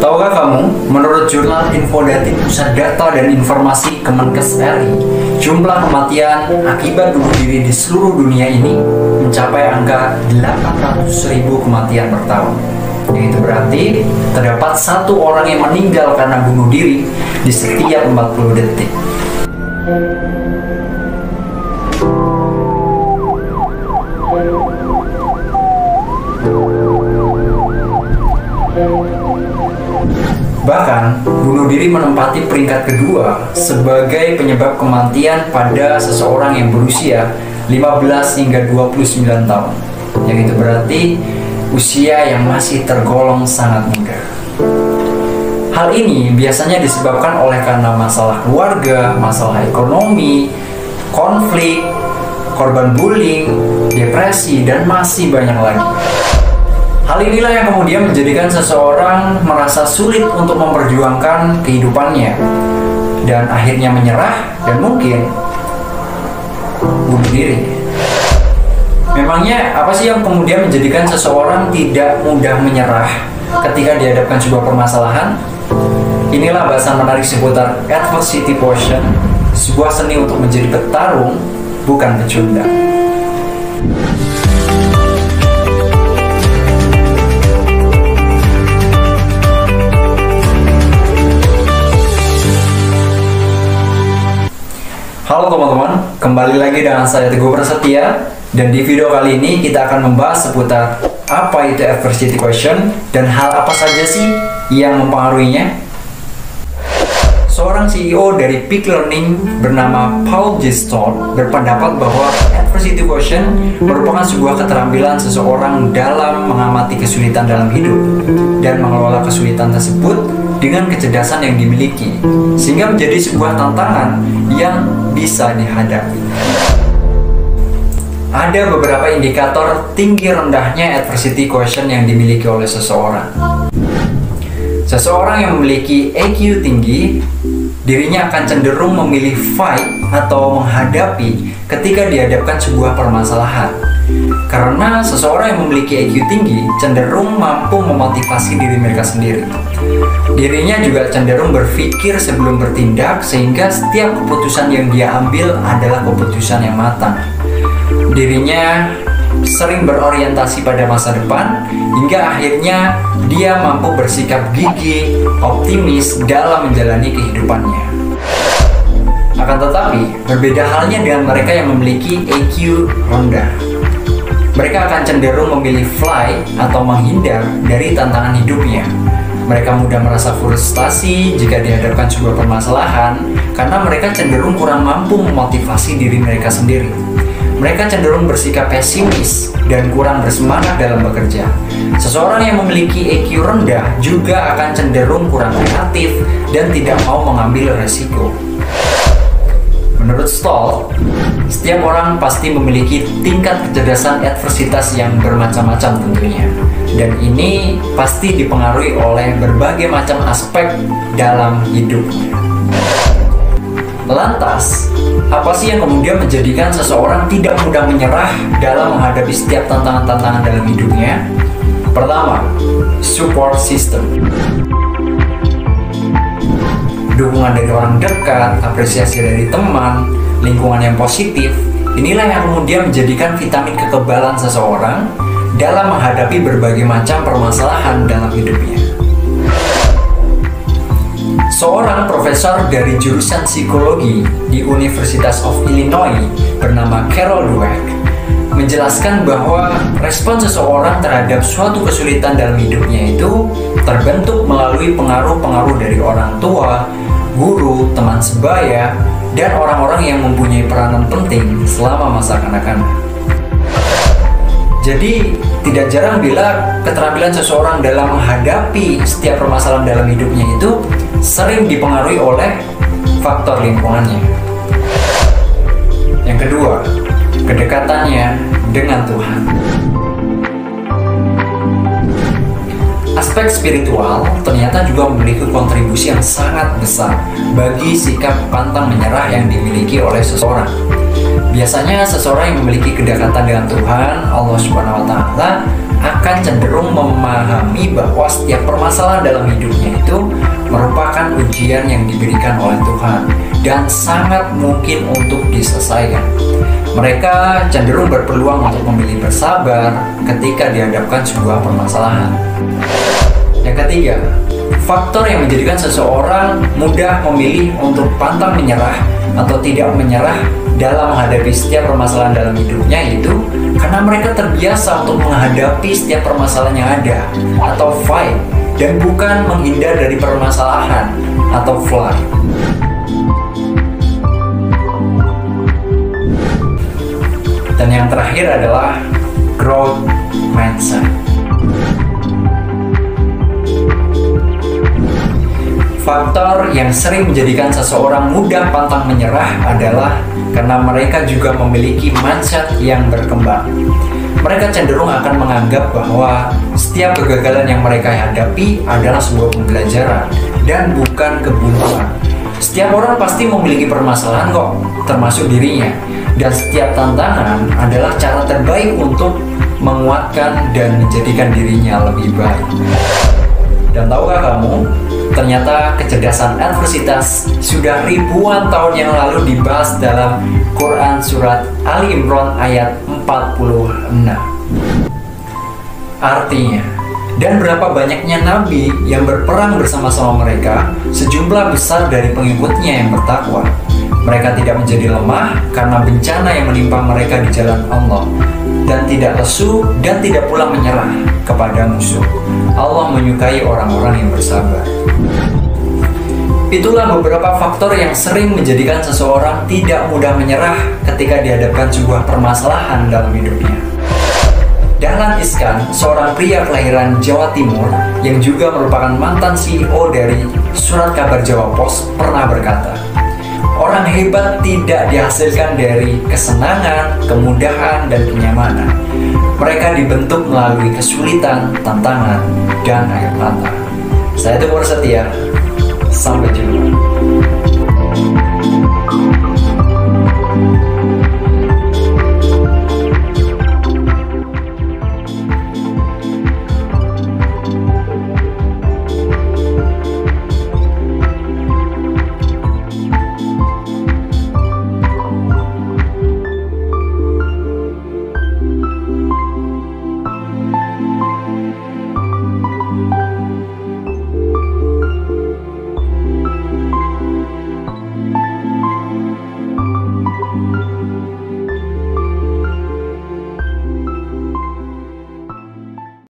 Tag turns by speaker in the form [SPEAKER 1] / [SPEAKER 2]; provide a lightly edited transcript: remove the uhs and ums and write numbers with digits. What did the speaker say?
[SPEAKER 1] Tahukah kamu, menurut jurnal Infodatif Pusat Data dan Informasi Kemenkes RI, jumlah kematian akibat bunuh diri di seluruh dunia ini mencapai angka 800.000 kematian per tahun. Itu berarti terdapat satu orang yang meninggal karena bunuh diri di setiap 40 detik. Bahkan, bunuh diri menempati peringkat kedua sebagai penyebab kematian pada seseorang yang berusia 15 hingga 29 tahun. Yang itu berarti usia yang masih tergolong sangat muda. Hal ini biasanya disebabkan oleh karena masalah keluarga, masalah ekonomi, konflik, korban bullying, depresi, dan masih banyak lagi. Hal inilah yang kemudian menjadikan seseorang merasa sulit untuk memperjuangkan kehidupannya dan akhirnya menyerah dan mungkin bunuh diri. Memangnya apa sih yang kemudian menjadikan seseorang tidak mudah menyerah ketika dihadapkan sebuah permasalahan? Inilah bahasan menarik seputar adversity quotient, sebuah seni untuk menjadi petarung, bukan pecundang. Halo teman-teman, kembali lagi dengan saya Teguh Prasetya. Dan di video kali ini kita akan membahas seputar apa itu adversity quotient dan hal apa saja sih yang mempengaruhinya. Seorang CEO dari Peak Learning bernama Paul Gestalt berpendapat bahwa adversity quotient merupakan sebuah keterampilan seseorang dalam mengamati kesulitan dalam hidup dan mengelola kesulitan tersebut dengan kecerdasan yang dimiliki, sehingga menjadi sebuah tantangan yang bisa dihadapi. Ada beberapa indikator tinggi rendahnya adversity quotient yang dimiliki oleh seseorang. Seseorang yang memiliki EQ tinggi, dirinya akan cenderung memilih fight atau menghadapi ketika dihadapkan sebuah permasalahan. Karena seseorang yang memiliki EQ tinggi cenderung mampu memotivasi diri mereka sendiri. Dirinya juga cenderung berpikir sebelum bertindak, sehingga setiap keputusan yang dia ambil adalah keputusan yang matang. Dirinya sering berorientasi pada masa depan, hingga akhirnya dia mampu bersikap gigih, optimis dalam menjalani kehidupannya. Akan tetapi, berbeda halnya dengan mereka yang memiliki EQ rendah. Mereka akan cenderung memilih fly atau menghindar dari tantangan hidupnya. Mereka mudah merasa frustasi jika dihadapkan sebuah permasalahan karena mereka cenderung kurang mampu memotivasi diri mereka sendiri. Mereka cenderung bersikap pesimis dan kurang bersemangat dalam bekerja. Seseorang yang memiliki EQ rendah juga akan cenderung kurang kreatif dan tidak mau mengambil resiko. Menurut Stoll, setiap orang pasti memiliki tingkat kecerdasan adversitas yang bermacam-macam tentunya. Dan ini pasti dipengaruhi oleh berbagai macam aspek dalam hidupnya. Lantas, apa sih yang kemudian menjadikan seseorang tidak mudah menyerah dalam menghadapi setiap tantangan-tantangan dalam hidupnya? Pertama, support system. Dukungan dari orang dekat, apresiasi dari teman, lingkungan yang positif, inilah yang kemudian menjadikan vitamin kekebalan seseorang dalam menghadapi berbagai macam permasalahan dalam hidupnya. Seorang profesor dari jurusan psikologi di University of Illinois bernama Carol Dweck menjelaskan bahwa respon seseorang terhadap suatu kesulitan dalam hidupnya itu terbentuk melalui pengaruh-pengaruh dari orang tua, guru, teman sebaya, dan orang-orang yang mempunyai peranan penting selama masa kanak-kanak. Jadi, tidak jarang bila keterampilan seseorang dalam menghadapi setiap permasalahan dalam hidupnya itu sering dipengaruhi oleh faktor lingkungannya. Yang kedua, kedekatannya dengan Tuhan. Aspek spiritual ternyata juga memiliki kontribusi yang sangat besar bagi sikap pantang menyerah yang dimiliki oleh seseorang. Biasanya seseorang yang memiliki kedekatan dengan Tuhan, Allah Subhanahu wa Ta'ala, akan cenderung memahami bahwa setiap permasalahan dalam hidupnya itu merupakan ujian yang diberikan oleh Tuhan dan sangat mungkin untuk diselesaikan. Mereka cenderung berpeluang untuk memilih bersabar ketika dihadapkan sebuah permasalahan. Yang ketiga, faktor yang menjadikan seseorang mudah memilih untuk pantang menyerah atau tidak menyerah dalam menghadapi setiap permasalahan dalam hidupnya itu karena mereka terbiasa untuk menghadapi setiap permasalahan yang ada atau fight dan bukan menghindar dari permasalahan atau flight. Dan yang terakhir adalah growth mindset. Faktor yang sering menjadikan seseorang mudah pantang menyerah adalah karena mereka juga memiliki mindset yang berkembang. Mereka cenderung akan menganggap bahwa setiap kegagalan yang mereka hadapi adalah sebuah pembelajaran dan bukan kebuntuan. Setiap orang pasti memiliki permasalahan kok, termasuk dirinya. Dan setiap tantangan adalah cara terbaik untuk menguatkan dan menjadikan dirinya lebih baik. Dan tahukah kamu, ternyata kecerdasan adversitas sudah ribuan tahun yang lalu dibahas dalam Quran Surat Ali Imran ayat 46. Artinya, dan berapa banyaknya nabi yang berperang bersama-sama mereka, sejumlah besar dari pengikutnya yang bertakwa. Mereka tidak menjadi lemah karena bencana yang menimpa mereka di jalan Allah, dan tidak lesu dan tidak pula menyerah kepada musuh. Allah menyukai orang-orang yang bersabar. Itulah beberapa faktor yang sering menjadikan seseorang tidak mudah menyerah ketika dihadapkan sebuah permasalahan dalam hidupnya. Dahlan Iskan, seorang pria kelahiran Jawa Timur yang juga merupakan mantan CEO dari Surat Kabar Jawa Pos, pernah berkata, "Orang hebat tidak dihasilkan dari kesenangan, kemudahan, dan kenyamanan. Mereka dibentuk melalui kesulitan, tantangan, dan air mata." Saya Teguh Setia. Sampai jumpa.